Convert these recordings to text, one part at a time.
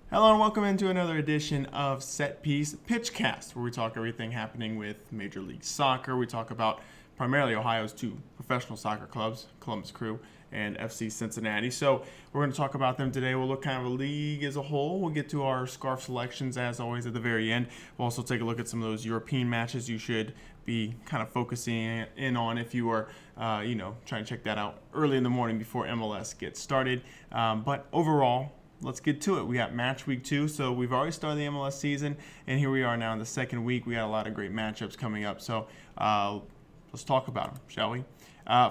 Hello and welcome into another edition of Set Piece Pitchcast, where we talk everything happening with Major League Soccer. We talk about primarily Ohio's two professional soccer clubs, Columbus Crew and FC Cincinnati. So we're going to talk about them today. We'll look kind of a league as a whole. We'll get to our scarf selections as always at the very end. We'll also take a look at some of those European matches you should be kind of focusing in on if you are, trying to check that out early in the morning before MLS gets started. But overall, let's get to it. We got match week 2, so we've already started the MLS season, and here we are now in the second week. We got a lot of great matchups coming up, so let's talk about them, shall we?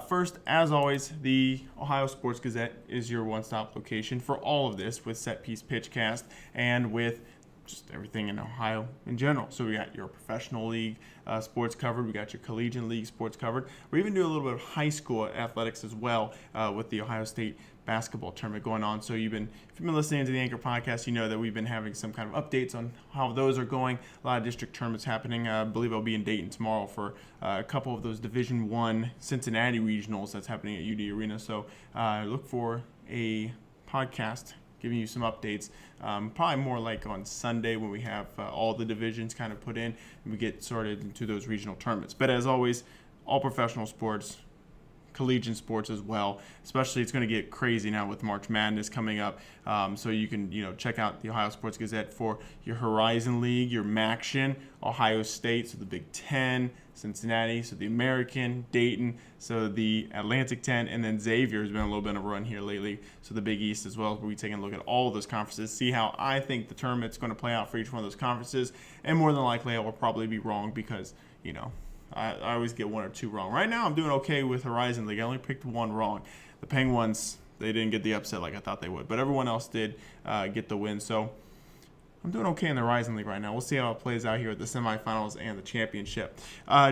First, as always, the Ohio Sports Gazette is your one-stop location for all of this with Set Piece Pitchcast and with just everything in Ohio in general. So we got your professional league sports covered. We got your collegiate league sports covered. We're even doing a little bit of high school athletics as well with the Ohio State basketball tournament going on. So if you've been listening to the Anchor podcast, you know that we've been having some kind of updates on how those are going. A lot of district tournaments happening. I believe I'll be in Dayton tomorrow for a couple of those Division I Cincinnati regionals that's happening at UD Arena. So look for a podcast giving you some updates, probably more like on Sunday when we have all the divisions kind of put in and we get sorted into those regional tournaments. But as always, all professional sports, collegiate sports as well. Especially it's going to get crazy now with March Madness coming up. So you can check out the Ohio Sports Gazette for your Horizon League, your MACtion, Ohio State, so the Big Ten, Cincinnati, so the American, Dayton, so the Atlantic 10, and then Xavier has been a little bit of a run here lately, so the Big East as well. We'll be taking a look at all of those conferences, see how I think the tournament's going to play out for each one of those conferences, and more than likely I will probably be wrong because, I always get one or two wrong. Right now I'm doing okay with Horizon League. I only picked one wrong. The Penguins, they didn't get the upset like I thought they would, but everyone else did get the win, so I'm doing okay in the Horizon League right now. We'll see how it plays out here at the semifinals and the championship.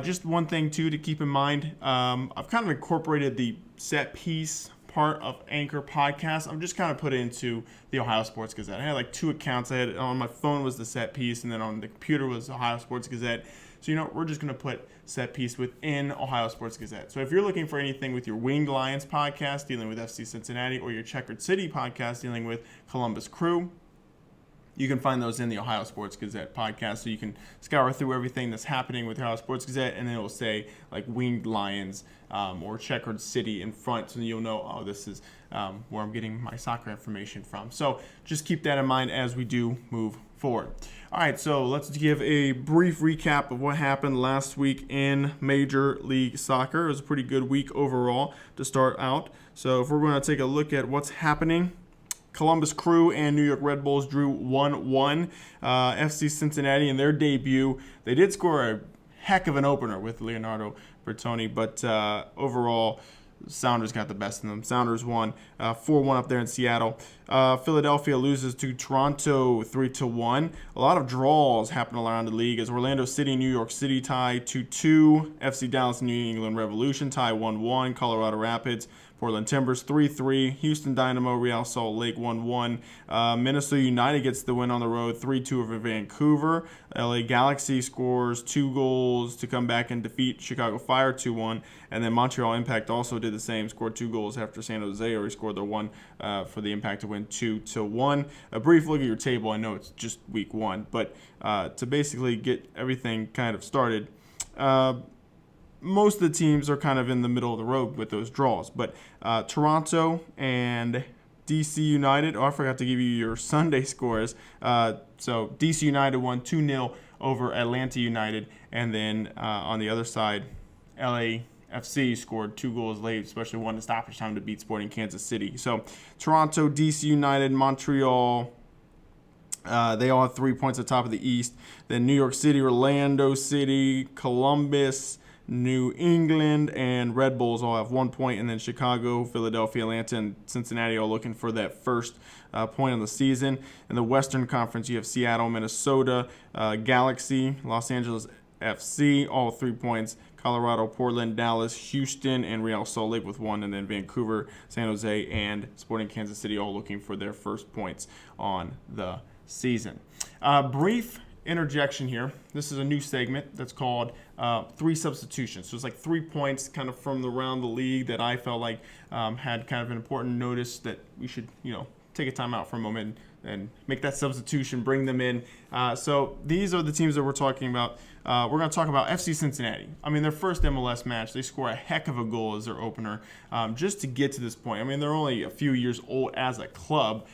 Just one thing, too, to keep in mind. I've kind of incorporated the set piece part of Anchor podcast. I'm just kind of put it into the Ohio Sports Gazette. I had like two accounts. I had on my phone was the set piece, and then on the computer was Ohio Sports Gazette. So, we're just going to put set piece within Ohio Sports Gazette. So if you're looking for anything with your Winged Lions podcast dealing with FC Cincinnati or your Checkered City podcast dealing with Columbus Crew, you can find those in the Ohio Sports Gazette podcast. So you can scour through everything that's happening with the Ohio Sports Gazette, and then it will say like Winged Lions or Checkered City in front, so you'll know, oh, this is where I'm getting my soccer information from. So just keep that in mind as we do move forward. All right, so let's give a brief recap of what happened last week in Major League Soccer. It was a pretty good week overall to start out. So if we're going to take a look at what's happening, Columbus Crew and New York Red Bulls drew 1-1. FC Cincinnati in their debut, they did score a heck of an opener with Leonardo Bertoni, but overall, Sounders got the best of them. Sounders won 4-1 up there in Seattle. Philadelphia loses to Toronto 3-1. A lot of draws happen around the league as Orlando City and New York City tie 2-2. FC Dallas and New England Revolution tie 1-1. Colorado Rapids, Portland Timbers 3-3. Houston Dynamo, Real Salt Lake 1-1. Minnesota United gets the win on the road 3-2 over Vancouver. LA Galaxy scores 2 goals to come back and defeat Chicago Fire 2-1. And then Montreal Impact also did the same, scored 2 goals after San Jose already scored their one for the Impact to win 2-1. A brief look at your table. I know it's just week 1, but to basically get everything kind of started, most of the teams are kind of in the middle of the road with those draws. But Toronto and DC United, I forgot to give you your Sunday scores. So DC United won 2-0 over Atlanta United. And then on the other side, LAFC scored 2 goals late, especially one in stoppage time to beat Sporting Kansas City. So Toronto, DC United, Montreal, they all have 3 points at the top of the East. Then New York City, Orlando City, Columbus, New England, and Red Bulls all have 1 point, and then Chicago, Philadelphia, Atlanta, and Cincinnati all looking for that first point of the season. In the Western Conference, you have Seattle, Minnesota, Galaxy, Los Angeles FC, all 3 points. Colorado, Portland, Dallas, Houston, and Real Salt Lake with 1, and then Vancouver, San Jose, and Sporting Kansas City all looking for their first points on the season. Brief interjection here. This is a new segment that's called 3 substitutions. So it's like 3 points kind of from around the league that I felt like had kind of an important notice that we should, take a timeout for a moment and make that substitution, bring them in. So these are the teams that we're talking about. We're going to talk about FC Cincinnati. I mean, their first MLS match, they score a heck of a goal as their opener just to get to this point. I mean, they're only a few years old as a club,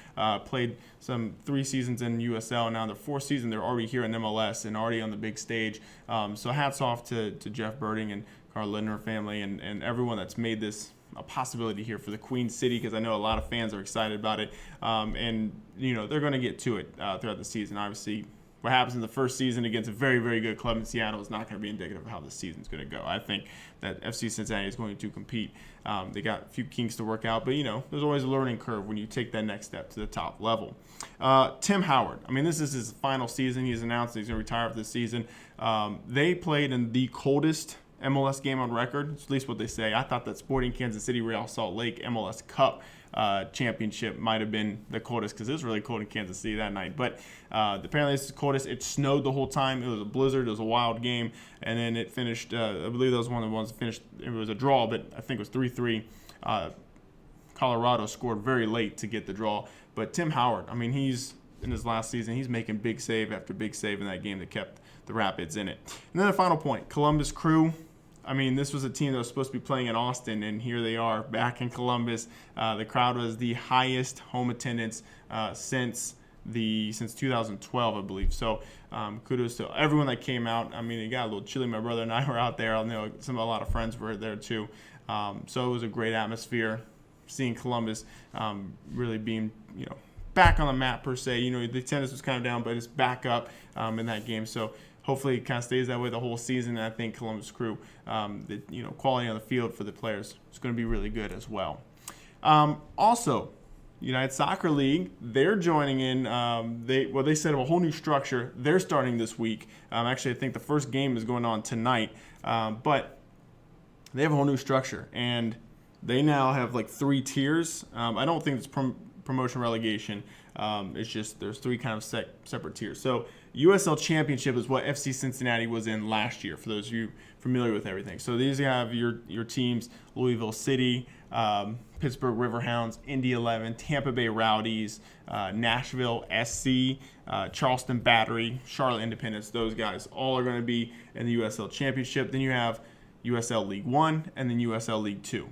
played some 3 seasons in USL. Now, their 4th season, they're already here in MLS and already on the big stage. So hats off to Jeff Birding and Carl Lindner family and everyone that's made this a possibility here for the Queen City, because I know a lot of fans are excited about it. And, they're going to get to it throughout the season. Obviously, what happens in the first season against a very, very good club in Seattle is not going to be indicative of how the season's going to go. I think that FC Cincinnati is going to compete. They got a few kinks to work out, but, there's always a learning curve when you take that next step to the top level. Tim Howard, I mean, this is his final season. He's announced that he's going to retire after this season. They played in the coldest MLS game on record, at least what they say. I thought that Sporting Kansas City Real Salt Lake MLS Cup championship might have been the coldest, because it was really cold in Kansas City that night. But apparently it's the coldest. It snowed the whole time. It was a blizzard. It was a wild game. And then it finished, I believe that was one of the ones that finished, it was a draw, but I think it was 3-3. Colorado scored very late to get the draw. But Tim Howard, I mean, he's in his last season, he's making big save after big save in that game that kept the Rapids in it. And then the final point, Columbus Crew. I mean, this was a team that was supposed to be playing in Austin, and here they are back in Columbus. The crowd was the highest home attendance since 2012, I believe. So kudos to everyone that came out. I mean, it got a little chilly. My brother and I were out there. I know a lot of friends were there too. So it was a great atmosphere. Seeing Columbus really being, back on the map per se. The attendance was kind of down, but it's back up in that game. So hopefully it kind of stays that way the whole season. And I think Columbus Crew, the quality on the field for the players is going to be really good as well. Also, United Soccer League, they're joining in. They set up a whole new structure. They're starting this week. Actually, I think the first game is going on tonight. But they have a whole new structure, and they now have like 3 tiers. I don't think it's promotion relegation. It's just there's 3 kind of separate tiers. So USL Championship is what FC Cincinnati was in last year, for those of you familiar with everything. So these have your teams: Louisville City, Pittsburgh Riverhounds, Indy 11, Tampa Bay Rowdies, Nashville SC, Charleston Battery, Charlotte Independence. Those guys all are going to be in the USL Championship. Then you have USL League 1 and then USL League 2.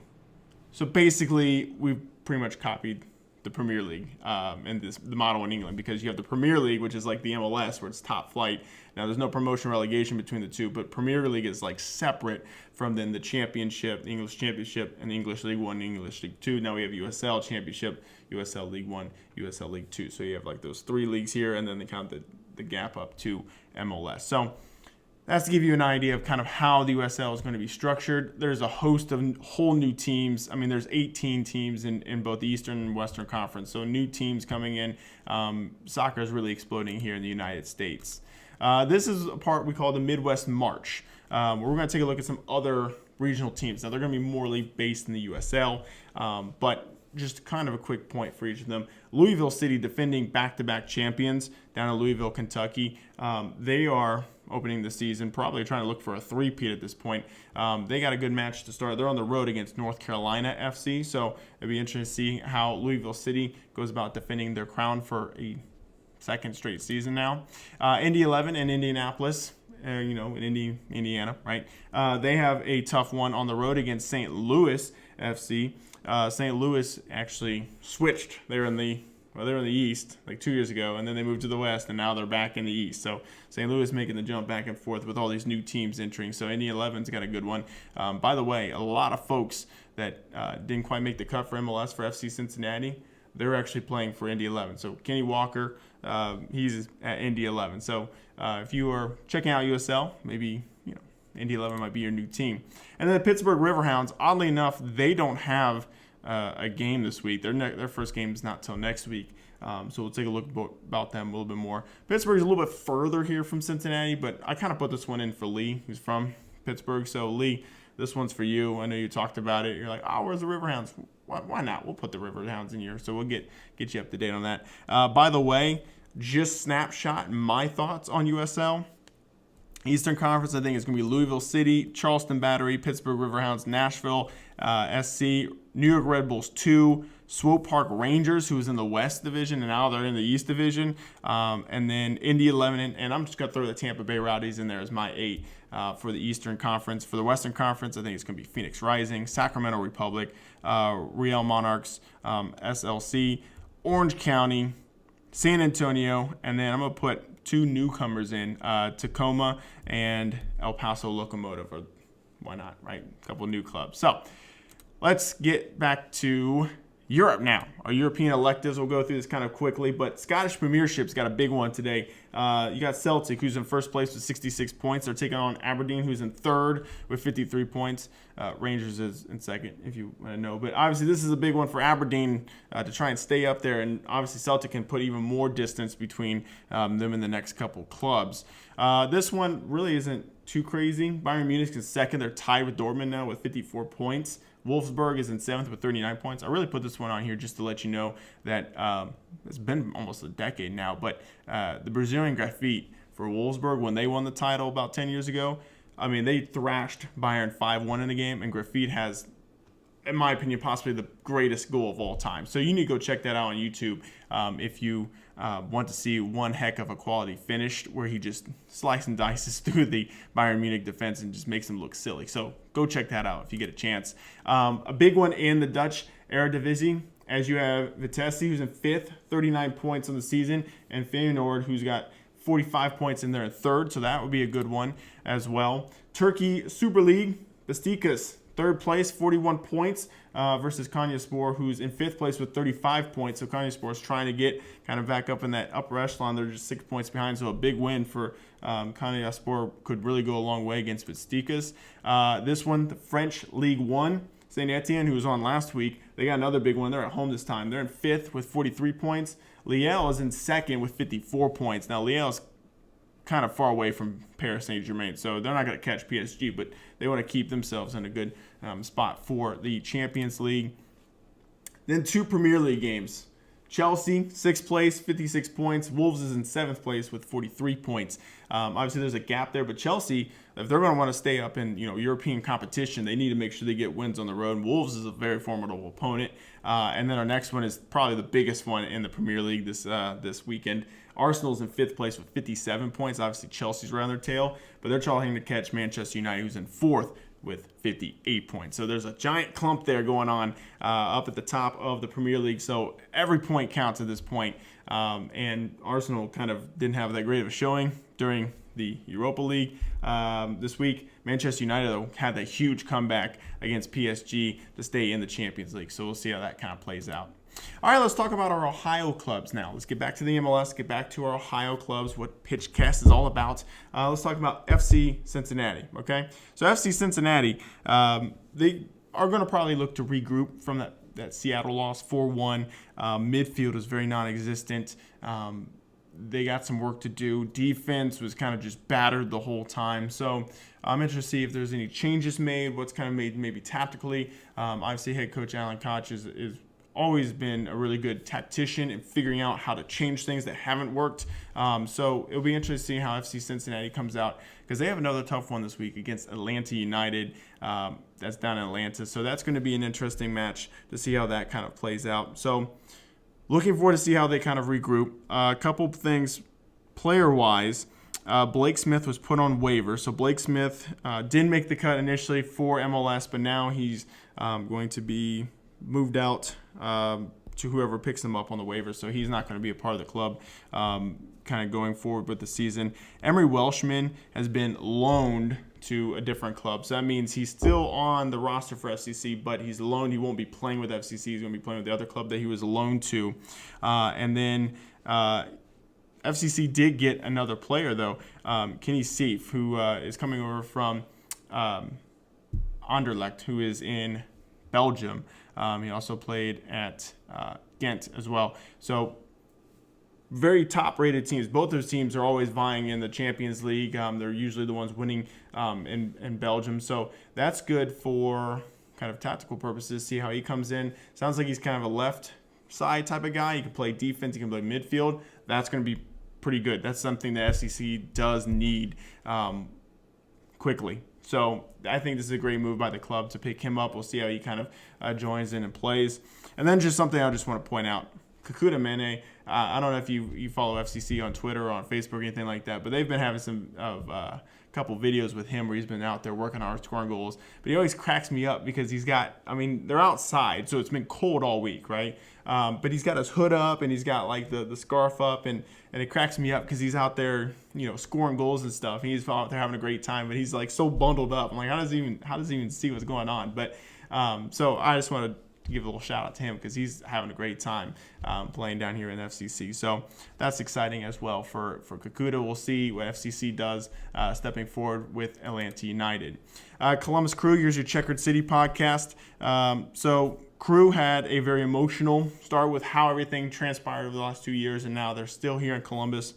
So basically, we've pretty much copied the Premier League and the model in England, because you have the Premier League, which is like the MLS, where it's top flight. Now, there's no promotion relegation between the two, but Premier League is like separate from then the Championship, the English Championship, and the English League 1, English League 2. Now we have USL Championship, USL League 1, USL League 2. So you have like those 3 leagues here, and then they count the gap up to MLS. So that's to give you an idea of kind of how the USL is going to be structured. There's a host of whole new teams. I mean, there's 18 teams in both the Eastern and Western Conference. So new teams coming in. Soccer is really exploding here in the United States. This is a part we call the Midwest March, where we're going to take a look at some other regional teams. Now, they're going to be more based in the USL, but just kind of a quick point for each of them. Louisville City, defending back-to-back champions down in Louisville, Kentucky. They are opening the season, probably trying to look for a 3-peat at this point. They got a good match to start. They're on the road against North Carolina FC, so it'll be interesting to see how Louisville City goes about defending their crown for a second straight season now. Indy 11 in Indianapolis, in Indiana, right? They have a tough one on the road against St. Louis FC. St. Louis actually switched. They were in the East like 2 years ago, and then they moved to the West, and now they're back in the East. So St. Louis making the jump back and forth with all these new teams entering. So Indy 11's got a good one. By the way, a lot of folks that didn't quite make the cut for MLS for FC Cincinnati, they're actually playing for Indy 11. So Kenny Walker, he's at Indy 11. So if you are checking out USL, maybe Indy 11 might be your new team. And then the Pittsburgh Riverhounds, oddly enough, they don't have a game this week. Their first game is not till next week. So we'll take a look about them a little bit more. Pittsburgh's a little bit further here from Cincinnati, but I kind of put this one in for Lee, who's from Pittsburgh. So Lee, this one's for you. I know you talked about it. You're like, where's the Riverhounds? Why not? We'll put the Riverhounds in here. So we'll get you up to date on that. By the way, just snapshot my thoughts on USL. Eastern Conference, I think it's going to be Louisville City, Charleston Battery, Pittsburgh Riverhounds, Nashville, SC, New York Red Bulls 2, Swope Park Rangers, who's in the West Division, and now they're in the East Division, and then Indy 11, and I'm just going to throw the Tampa Bay Rowdies in there as my 8 for the Eastern Conference. For the Western Conference, I think it's going to be Phoenix Rising, Sacramento Republic, Real Monarchs, SLC, Orange County, San Antonio, and then I'm going to put 2 newcomers in, Tacoma and El Paso Locomotive, or why not, right? A couple of new clubs. So let's get back to Europe now. Our European electives, we'll go through this kind of quickly, but Scottish Premiership's got a big one today. You got Celtic, who's in first place with 66 points. They're taking on Aberdeen, who's in third with 53 points. Rangers is in second, if you want to know. But obviously, this is a big one for Aberdeen to try and stay up there, and obviously Celtic can put even more distance between them and the next couple clubs. This one really isn't too crazy. Bayern Munich is second. They're tied with Dortmund now with 54 points. Wolfsburg is in 7th with 39 points. I really put this one on here just to let you know that it's been almost a decade now, but the Brazilian Grafite for Wolfsburg, when they won the title about 10 years ago, I mean, they thrashed Bayern 5-1 in the game, and Grafite has, in my opinion, possibly the greatest goal of all time. So you need to go check that out on YouTube if you want to see one heck of a quality finish where he just slices and dices through the Bayern Munich defense and just makes them look silly. So go check that out if you get a chance. A big one in the Dutch Eredivisie, as you have Vitesse, who's in 5th, 39 points on the season, and Feyenoord, who's got 45 points in there in 3rd, so that would be a good one as well. Turkey Super League, Besiktas, 3rd place, 41 points versus Konyaspor, who's in 5th place with 35 points. So Konyaspor is trying to get kind of back up in that upper echelon. They're just 6 points behind, so a big win for Konyaspor could really go a long way against Besiktas. This one, the French League 1, Saint Etienne, who was on last week, they got another big one. They're at home this time. They're in 5th with 43 points. Lille is in 2nd with 54 points. Now, Lille is kind of far away from Paris Saint-Germain, so they're not going to catch PSG, but they want to keep themselves in a good spot for the Champions League. Then 2 Premier League games. Chelsea, 6th place, 56 points. Wolves is in 7th place with 43 points. Obviously, there's a gap there, but Chelsea, if they're going to want to stay up in European competition, they need to make sure they get wins on the road. Wolves is a very formidable opponent. And then our next one is probably the biggest one in the Premier League this weekend. Arsenal's in 5th place with 57 points. Obviously, Chelsea's right on their tail, but they're trying to catch Manchester United, who's in 4th with 58 points. So there's a giant clump there going on up at the top of the Premier League. So every point counts at this point. And Arsenal kind of didn't have that great of a showing during the Europa League this week. Manchester United, though, had that huge comeback against PSG to stay in the Champions League. So we'll see how that kind of plays out. All right, let's talk about our Ohio clubs now. Let's get back to the MLS, get back to our Ohio clubs, what Pitchcast is all about. Let's talk about FC Cincinnati, okay? So FC Cincinnati, they are going to probably look to regroup from that Seattle loss, 4-1. Midfield was very non-existent. They got some work to do. Defense was kind of just battered the whole time. So I'm interested to see if there's any changes made, what's kind of made maybe tactically. Obviously, head coach Alan Koch is always been a really good tactician in figuring out how to change things that haven't worked. So it'll be interesting to see how FC Cincinnati comes out, because they have another tough one this week against Atlanta United. That's down in Atlanta. So that's going to be an interesting match to see how that kind of plays out. So looking forward to see how they kind of regroup. A couple of things player-wise. Blake Smith was put on waiver. So Blake Smith didn't make the cut initially for MLS, but now he's going to be moved out to whoever picks him up on the waiver. So he's not going to be a part of the club kind of going forward with the season. Emery Welshman has been loaned to a different club. So that means he's still on the roster for FCC, but he's loaned. He won't be playing with FCC. He's going to be playing with the other club that he was loaned to. And then FCC did get another player, though, Kenny Seif, who is coming over from Anderlecht, who is in Belgium. He also played at Ghent as well. So very top-rated teams. Both those teams are always vying in the Champions League. They're usually the ones winning in Belgium. So that's good for kind of tactical purposes, see how he comes in. Sounds like he's kind of a left side type of guy. He can play defense. He can play midfield. That's going to be pretty good. That's something the FCC does need quickly. So I think this is a great move by the club to pick him up. We'll see how he kind of joins in and plays. And then just something I just want to point out. Kekuta Manneh, I don't know if you follow FCC on Twitter or on Facebook or anything like that, but they've been having some couple videos with him where he's been out there working on scoring goals. But he always cracks me up because they're outside, so it's been cold all week, right? But he's got his hood up and he's got like the scarf up, and it cracks me up because he's out there, scoring goals and stuff. And he's out there having a great time, but he's like so bundled up. I'm like, how does he even see what's going on? But so I just want to give a little shout out to him because he's having a great time playing down here in FCC. So that's exciting as well for Kekuta. We'll see what FCC does stepping forward with Atlanta United. Columbus Crew, here's your Checkered City podcast. So Crew had a very emotional start with how everything transpired over the last 2 years, and now they're still here in Columbus.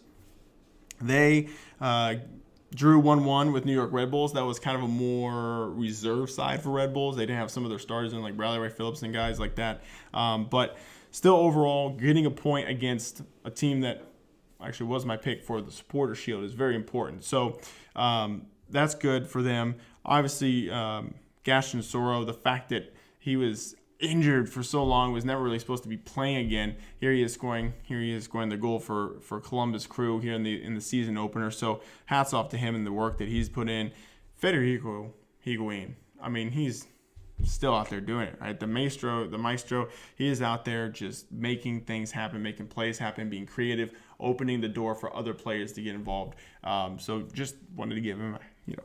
They drew 1-1 with New York Red Bulls. That was kind of a more reserve side for Red Bulls. They didn't have some of their starters in, like Bradley Ray Phillips and guys like that. But still, overall, getting a point against a team that actually was my pick for the Supporter Shield is very important. So that's good for them. Obviously, Gaston Soro, the fact that he was injured for so long, was never really supposed to be playing again. Here he is scoring the goal for Columbus Crew here in the season opener. So hats off to him and the work that he's put in. Federico Higuain, I mean, he's still out there doing it, right? The maestro, he is out there just making things happen, making plays happen, being creative, opening the door for other players to get involved. So just wanted to give him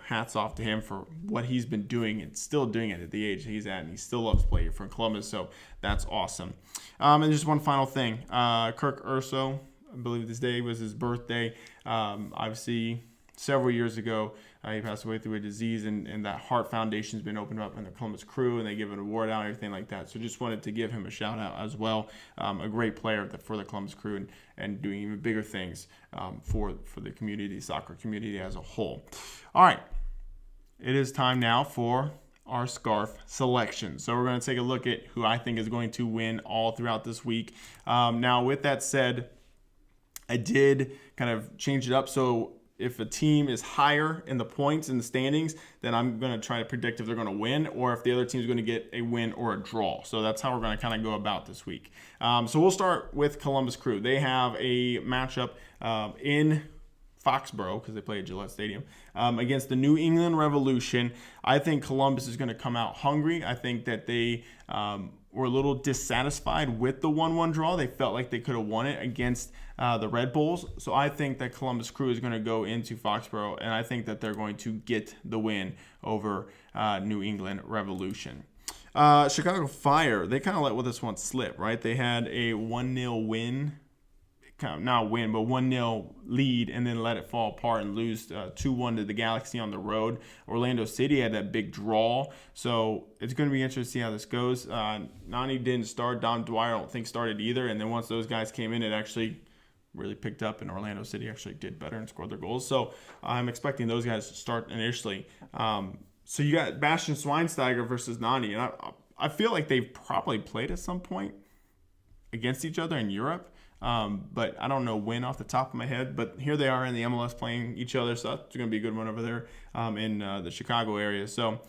hats off to him for what he's been doing and still doing it at the age he's at, and he still loves playing for Columbus, so that's awesome. And just one final thing. Kirk Urso, I believe this day was his birthday. Obviously, several years ago, he passed away through a disease, and that Heart Foundation's been opened up in the Columbus Crew, and they give an award out and everything like that. So just wanted to give him a shout out as well. A great player for the Columbus Crew and doing even bigger things for the community, soccer community as a whole. All right, it is time now for our scarf selection. So we're going to take a look at who I think is going to win all throughout this week. Now, with that said, I did kind of change it up. So if a team is higher in the points in the standings, then I'm going to try to predict if they're going to win or if the other team is going to get a win or a draw. So that's how we're going to kind of go about this week. So we'll start with Columbus Crew. They have a matchup in Foxborough, because they play at Gillette Stadium, against the New England Revolution. I think Columbus is going to come out hungry. I think that they were a little dissatisfied with the 1-1 draw. They felt like they could have won it against the Red Bulls. So I think that Columbus Crew is going to go into Foxborough, and I think that they're going to get the win over New England Revolution. Chicago Fire, they kind of let this one slip, right? They had a 1-0 win. Not win, but 1-0 lead, and then let it fall apart and lose 2-1 to the Galaxy on the road. Orlando City had that big draw, so it's going to be interesting to see how this goes. Nani didn't start. Dom Dwyer, I don't think, started either, and then once those guys came in, it actually really picked up, and Orlando City actually did better and scored their goals. So I'm expecting those guys to start initially. So you got Bastian Schweinsteiger versus Nani, and I feel like they've probably played at some point against each other in Europe. But I don't know when off the top of my head, but here they are in the MLS playing each other, so that's going to be a good one over there in the Chicago area. So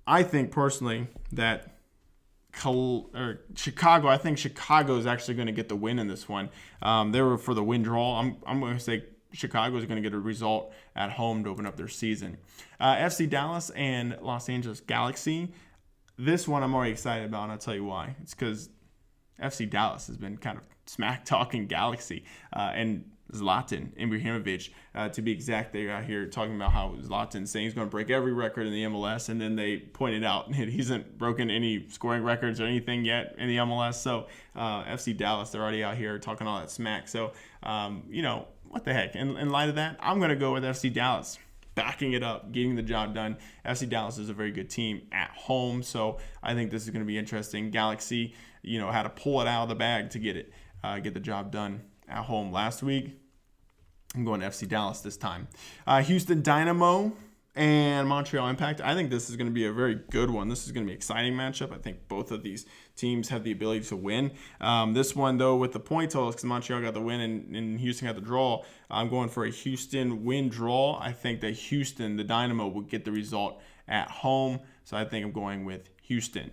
I think personally that Chicago is actually going to get the win in this one. They were for the win draw. I'm going to say Chicago is going to get a result at home to open up their season. FC Dallas and Los Angeles Galaxy. This one I'm already excited about, and I'll tell you why. It's because FC Dallas has been kind of smack-talking Galaxy, and Zlatan Ibrahimovic, to be exact. They out here talking about how Zlatan saying he's going to break every record in the MLS, and then they pointed out that he hasn't broken any scoring records or anything yet in the MLS. So FC Dallas, they're already out here talking all that smack. So, what the heck? In light of that, I'm going to go with FC Dallas. Backing it up, getting the job done. FC Dallas is a very good team at home, so I think this is going to be interesting. Galaxy, had to pull it out of the bag to get the job done at home last week. I'm going to FC Dallas this time. Houston Dynamo and Montreal Impact. I think this is going to be a very good one. This is going to be an exciting matchup. I think both of these teams have the ability to win. This one, though, with the point totals, because Montreal got the win and Houston got the draw, I'm going for a Houston win-draw. I think that Houston, the Dynamo, will get the result at home. So I think I'm going with Houston.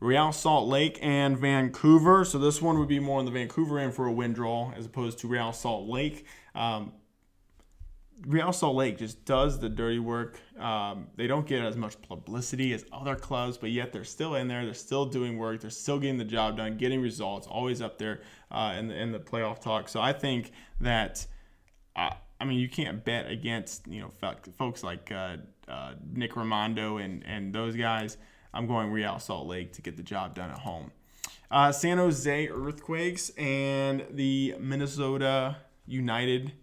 Real Salt Lake and Vancouver. So this one would be more on the Vancouver end for a win-draw as opposed to Real Salt Lake. Real Salt Lake just does the dirty work. They don't get as much publicity as other clubs, but yet they're still in there. They're still doing work. They're still getting the job done, getting results, always up there in the playoff talk. So I think that, you can't bet against folks like Nick Raimondo and those guys. I'm going Real Salt Lake to get the job done at home. San Jose Earthquakes and the Minnesota United.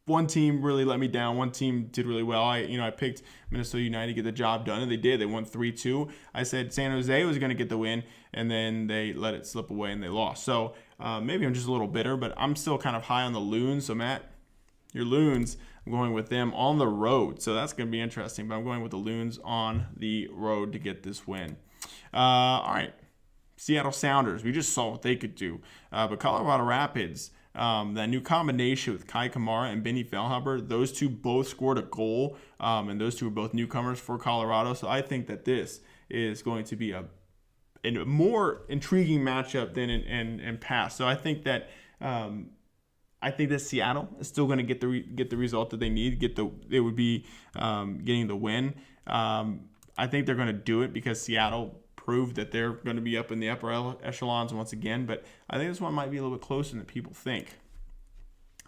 One team really let me down. One team did really well. I picked Minnesota United to get the job done, and they did. They won 3-2. I said San Jose was going to get the win, and then they let it slip away, and they lost. So maybe I'm just a little bitter, but I'm still kind of high on the Loons. So, Matt, your Loons, I'm going with them on the road. So that's going to be interesting, but I'm going with the Loons on the road to get this win. All right, Seattle Sounders. We just saw what they could do. But Colorado Rapids, that new combination with Kai Kamara and Benny Feilhaber, those two both scored a goal, and those two are both newcomers for Colorado. So I think that this is going to be a more intriguing matchup than in past. So I think that Seattle is still going to get the result that they need. They would be getting the win. I think they're going to do it because Seattle proved that they're going to be up in the upper echelons once again. But I think this one might be a little bit closer than people think.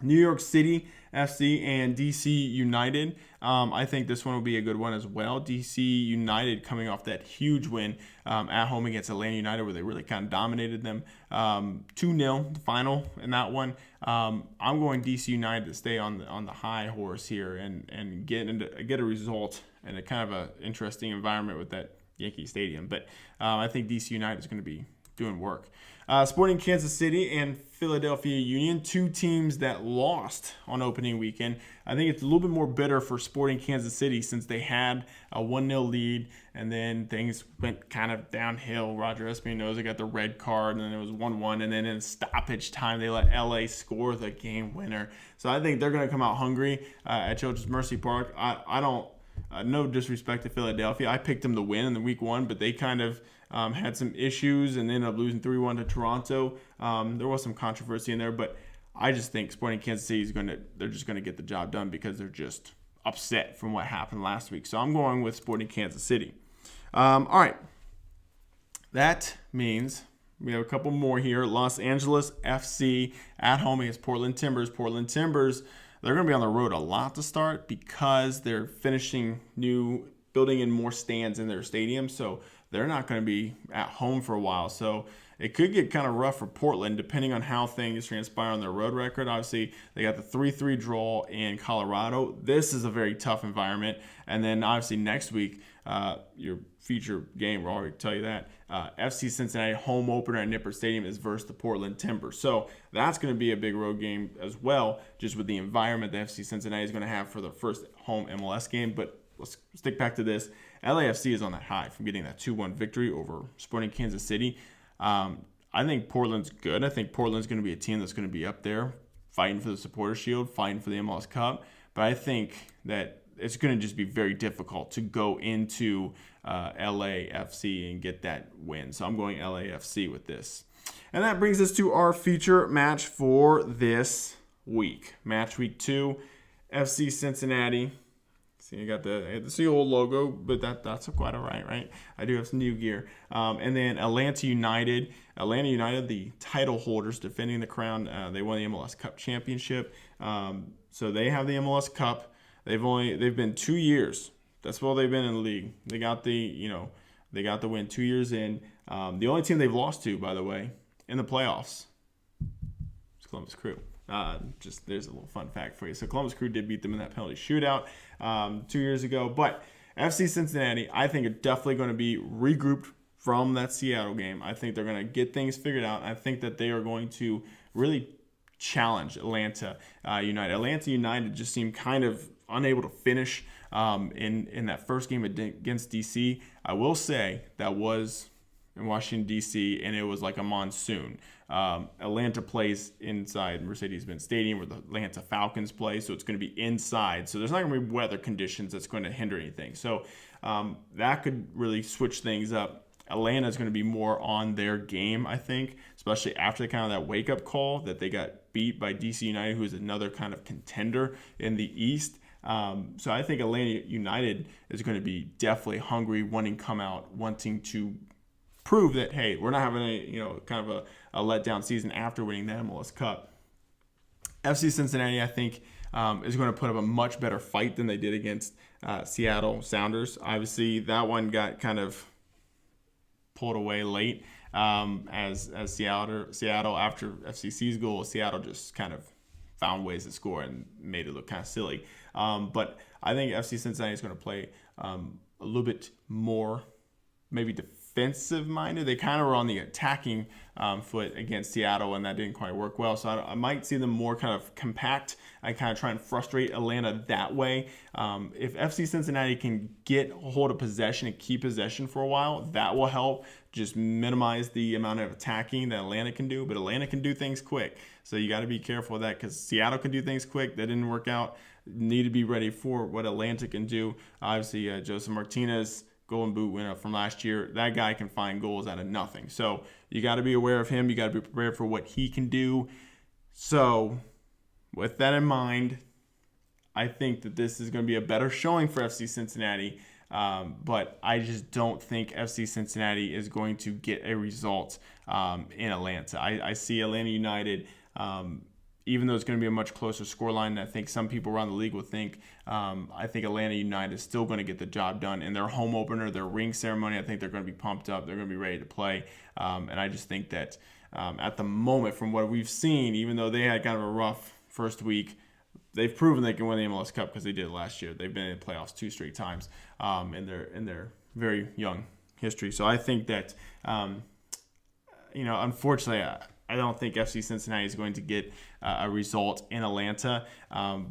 New York City FC and DC United. I think this one will be a good one as well. DC United coming off that huge win at home against Atlanta United where they really kind of dominated them. 2-0 the final in that one. I'm going DC United to stay on the high horse here and get a result and a kind of a interesting environment with that Yankee Stadium. But I think DC United is going to be doing work. Sporting Kansas City and Philadelphia Union, two teams that lost on opening weekend. I think it's a little bit more bitter for Sporting Kansas City since they had a 1-0 lead and then things went kind of downhill. Roger Espinoza got the red card and then it was 1-1, and then in stoppage time they let LA score the game winner. So I think they're going to come out hungry at Children's Mercy Park. I don't no disrespect to Philadelphia. I picked them to win in the week one, but they kind of had some issues and ended up losing 3-1 to Toronto. There was some controversy in there, but I just think Sporting Kansas City they're just going to get the job done because they're just upset from what happened last week. So I'm going with Sporting Kansas City. All right. That means we have a couple more here. Los Angeles FC at home against Portland Timbers. Portland Timbers, they're going to be on the road a lot to start because they're building in more stands in their stadium. So they're not going to be at home for a while. So it could get kind of rough for Portland depending on how things transpire on their road record. Obviously, they got the 3-3 draw in Colorado. This is a very tough environment. And then obviously next week, your feature game, we'll already tell you that, FC Cincinnati home opener at Nippert Stadium is versus the Portland Timbers. So that's going to be a big road game as well, just with the environment that FC Cincinnati is going to have for the first home MLS game. But let's stick back to this. LAFC is on that high from getting that 2-1 victory over Sporting Kansas City. I think Portland's good. I think Portland's going to be a team that's going to be up there fighting for the Supporters Shield, fighting for the MLS Cup. But I think that it's going to just be very difficult to go into LAFC and get that win. So I'm going LAFC with this. And that brings us to our feature match for this week. Match week 2, FC Cincinnati. See, I got the old logo, but that's quite all right? I do have some new gear. And then Atlanta United. Atlanta United, the title holders, defending the crown. They won the MLS Cup championship. So they have the MLS Cup. They've been 2 years. That's all they've been in the league. They got the win 2 years in. The only team they've lost to, by the way, in the playoffs is Columbus Crew. There's a little fun fact for you. So Columbus Crew did beat them in that penalty shootout 2 years ago. But FC Cincinnati, I think, are definitely going to be regrouped from that Seattle game. I think they're going to get things figured out. I think that they are going to really challenge Atlanta United. Atlanta United just seemed kind of unable to finish in that first game against DC. I will say that was in Washington, D.C., and it was like a monsoon. Atlanta plays inside Mercedes-Benz Stadium where the Atlanta Falcons play, so it's going to be inside. So there's not going to be weather conditions that's going to hinder anything. So that could really switch things up. Atlanta is going to be more on their game, I think, especially after kind of that wake-up call that they got beat by DC United, who is another kind of contender in the East. So I think Atlanta United is going to be definitely hungry, wanting to come out, wanting to prove that, hey, we're not having kind of a letdown season after winning the MLS Cup. FC Cincinnati, I think, is going to put up a much better fight than they did against Seattle Sounders. Obviously, that one got kind of pulled away late as Seattle, after FCC's goal, Seattle just kind of found ways to score and made it look kind of silly. But I think FC Cincinnati is going to play a little bit more maybe defensive minded. They kind of were on the attacking foot against Seattle, and that didn't quite work well. So I might see them more kind of compact and kind of try and frustrate Atlanta that way. If FC Cincinnati can get a hold of possession and keep possession for a while, that will help just minimize the amount of attacking that Atlanta can do. But Atlanta can do things quick, so you got to be careful of that because Seattle can do things quick. That didn't work out. Need to be ready for what Atlanta can do. Obviously, Joseph Martinez, Golden Boot winner from last year, that guy can find goals out of nothing. So you got to be aware of him. You got to be prepared for what he can do. So with that in mind, I think that this is going to be a better showing for FC Cincinnati. But I just don't think FC Cincinnati is going to get a result in Atlanta. I see Atlanta United, even though it's going to be a much closer scoreline than I think some people around the league will think, I think Atlanta United is still going to get the job done. In their home opener, their ring ceremony, I think they're going to be pumped up. They're going to be ready to play. And I just think that at the moment, from what we've seen, even though they had kind of a rough first week, they've proven they can win the MLS Cup because they did it last year. They've been in the playoffs 2 straight times in their very young history. So I think that, unfortunately, I don't think FC Cincinnati is going to get a result in Atlanta,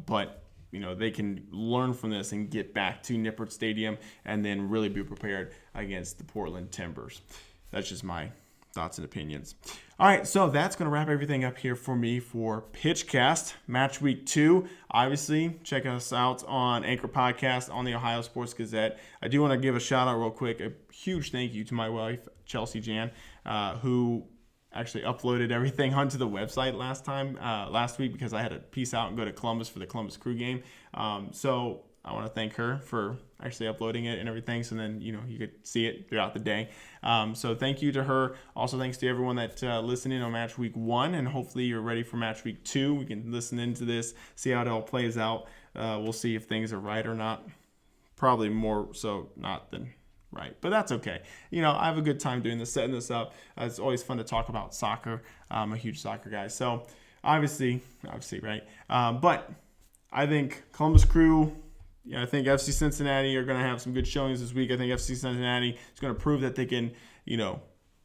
but they can learn from this and get back to Nippert Stadium and then really be prepared against the Portland Timbers. That's just my thoughts and opinions. All right, so that's going to wrap everything up here for me for Pitchcast Match Week 2. Obviously, check us out on Anchor Podcast on the Ohio Sports Gazette. I do want to give a shout out real quick. A huge thank you to my wife, Chelsea Jan, who actually uploaded everything onto the website last week because I had to peace out and go to Columbus for the Columbus Crew game. So I want to thank her for actually uploading it and everything, so then you could see it throughout the day. So thank you to her. Also thanks to everyone that listened in on Match Week 1, and hopefully you're ready for Match Week 2. We can listen into this, see how it all plays out. We'll see if things are right or not. Probably more so not than right, but that's okay. I have a good time doing this, setting this up. It's always fun to talk about soccer. I'm a huge soccer guy, so obviously, right? But I think Columbus Crew, I think FC Cincinnati are going to have some good showings this week. I think FC Cincinnati is going to prove that they can,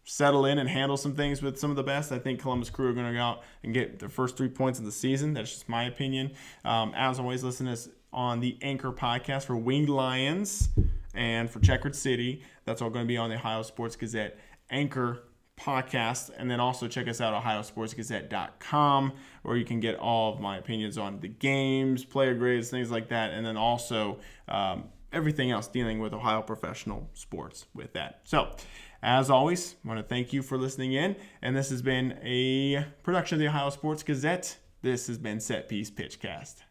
settle in and handle some things with some of the best. I think Columbus Crew are going to go out and get their first 3 points of the season. That's just my opinion. As always, listen to us on the Anchor Podcast for Winged Lions and for Checkered City. That's all going to be on the Ohio Sports Gazette Anchor Podcast. And then also check us out at ohiosportsgazette.com, where you can get all of my opinions on the games, player grades, things like that. And then also everything else dealing with Ohio professional sports with that. So, as always, I want to thank you for listening in. And this has been a production of the Ohio Sports Gazette. This has been Set Piece Pitchcast.